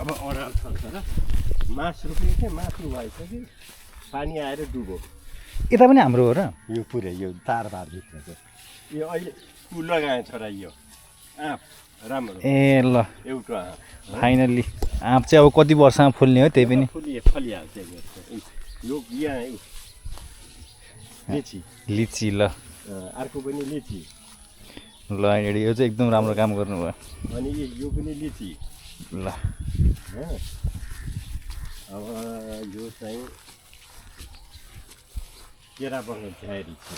अब अडाल छल्छ र मास रोप्ने थिएँ मासु भइसक्यो पानी आएर डुबो यता पनि हाम्रो हो र यो पुरै यो तारबारभित्रको यो अहिले उ लगाएँ छोरा यो आँप राम्रो ए ल एउटा फाइनल्ली आँप चाहिँ अब कति वर्षमा फुल्ने हो त्यही पनि फलिहाल्छ यो यहाँ लिची लिची ल अर्को पनि लिची ल यो चाहिँ एकदम राम्रो काम गर्नुभयो अनि यो पनि लिची ल अब यो चाहिँ केरा बगान तयारी छ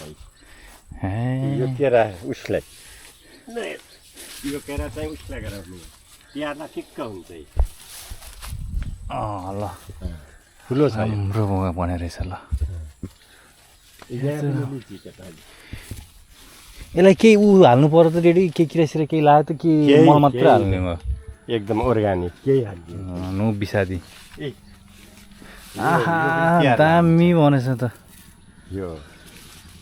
यो केरा उसलाई यो केरा चाहिँ उसलाई गराउने तिहारमा ठिक्क हुन्छ ल ठुलो छ हाम्रो गाउँमा बने रहेछ ल यसलाई केही ऊ हाल्नु पर्यो त रेडी के किरासिरा केही लाग्यो त कि मल मात्र हाल्ने हो एकदम अर्ग्यानिक केही हाल्नु नो बिसादी आहा दामी बनेछ त यो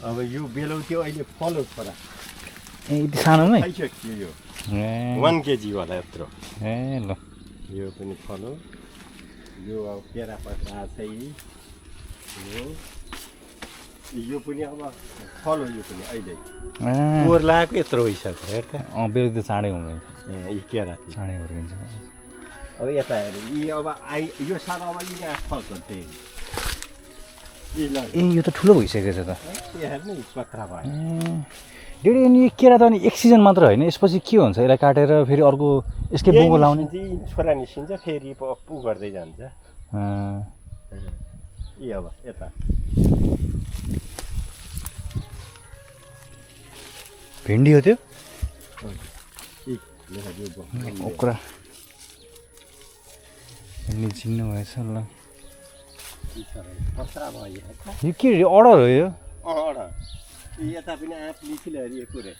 अब यो बेलौट्यो अहिले फलो छोरा ए यति सानोमै खाइसक्यो यो ए 1 केजी होला यत्रो ए ल यो पनि फलो यो अब केरा पत्ता चाहिँ यो पनि अब फलो यो पनि अहिले कोर लगाएको यत्रो भइसक्यो हेर त बेलुकी त चाँडै हुँदैन यो केरा चाँडै हुर्किन्छ अब यता हेर यी अब यो साल अब यी फल्छ त्यही ए यो त ठुलो भइसकेको छ त हेर्नु पत्रा भयो डेढी अनि यो केरा त अनि एक सिजन मात्र होइन यसपछि के हुन्छ यसलाई काटेर फेरि अर्को यसकै बोको लाउने छोरा निस्किन्छ फेरि उ गर्दै जान्छ ए अब यता भिन्डी हो त्यो ओक्रा भिन्डी चिन्नु भएछ ल यो के अर्डर हो यो यता पनि आँप लिचिलहरू यो पुरै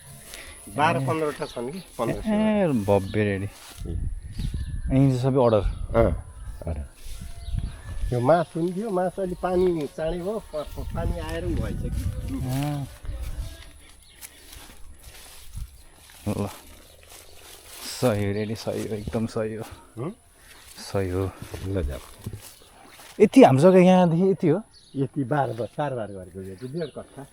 12-15 छन् कि 15 ए भव्य रेडी यहीँ चाहिँ सबै अर्डर यो मासु पनि थियो मासु अलि पानी चाँडै भयो पानी आएर भएछ कि ल सही हो रेडी सही हो एकदम सही हो सही हो ल जाऊ यति हाम्रो जग्गा यहाँदेखि यति हो यति 4 गरेको यो 1.5 कट्ठा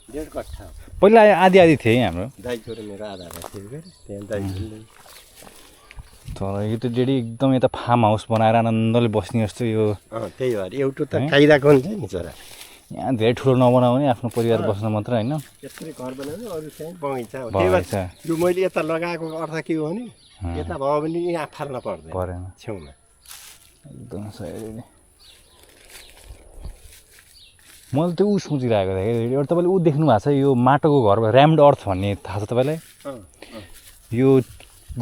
1.5 कट्ठा पहिला आधी आधी थियो हाम्रो दाइ छोरो मेरो आधा थियो के त्यहाँ दाइ तर यो त डेडी एकदम यता फार्म हाउस बनाएर आनन्दले बस्ने जस्तो यो त्यही भएर एउटा त खाइरहेको हुन्छ नि छोरा यहाँ धेरै ठुलो नबनाउने आफ्नो परिवार बस्न मात्र होइन यसरी घर बनाउने अरू चाहिँ बगैँचा हो त्यही भएर यो मैले यता लगाएको अर्थ के हो भने यता भयो भने यहाँ फाल्न पर्दैन छेउमा एकदम सही मैले त्यो ऊ सोचिरहेको थिएँ एउटा तपाईँले ऊ देख्नु भएको छ यो माटोको घर ऱ्याम्ड अर्थ भन्ने थाहा छ तपाईँलाई यो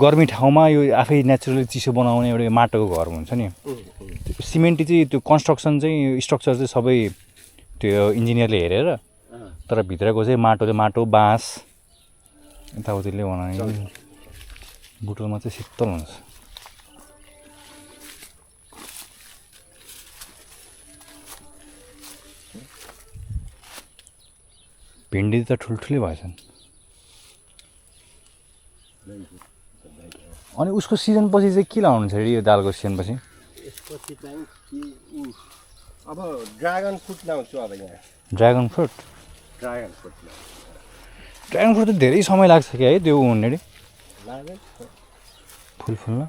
गर्मी ठाउँमा यो आफै नेचुरली चिसो बनाउने एउटा माटोको घर हुन्छ नि सिमेन्टी चाहिँ त्यो कन्स्ट्रक्सन चाहिँ स्ट्रक्चर चाहिँ सबै त्यो इन्जिनियरले हेरेर तर भित्रको चाहिँ माटो बाँस यताउतिले बनाउने बुटोलमा चाहिँ शीतल हुन्छ भिन्डी त ठुल्ठुलै भएछन् अनि उसको सिजन पछि चाहिँ के लाउनुहुन्छ यो दालको सिजन पछि यसपछि चाहिँ अब ड्रागन फ्रुट लाउँछु अब यहाँ ड्रागन फ्रुट त धेरै समय लाग्छ कि है त्यो हुने फुल फुल्न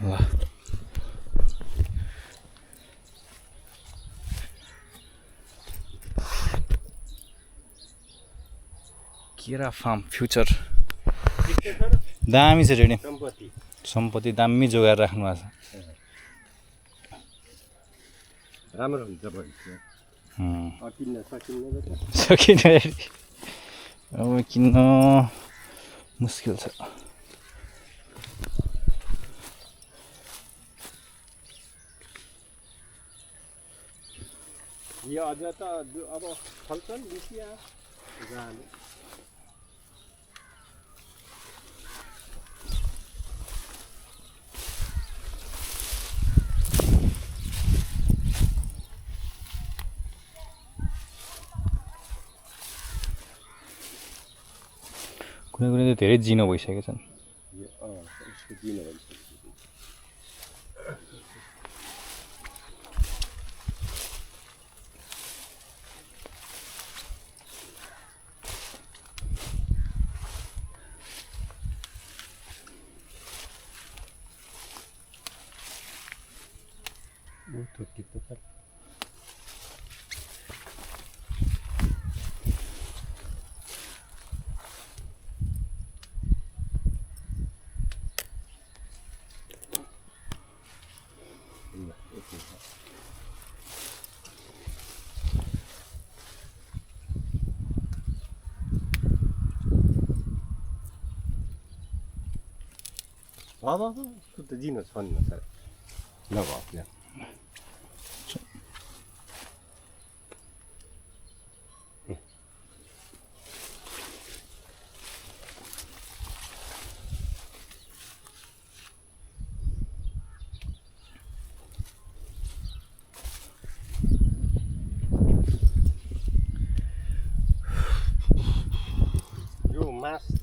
ल केरा फार्म फ्युचर दामी छ रेडी सम्पत्ति दामी जोगाएर राख्नु भएको छ राम्रो हुन्छ भविष्य सकिन अब किन्न मुस्किल छ यो अझ त अब फल्छन् बिसिया जाने कुनै कुनै त धेरै जिनो भइसकेका छन् यसको दिनो भन्छ Tutto per va, tutto gino sonno sare. La va, ya. Yo, más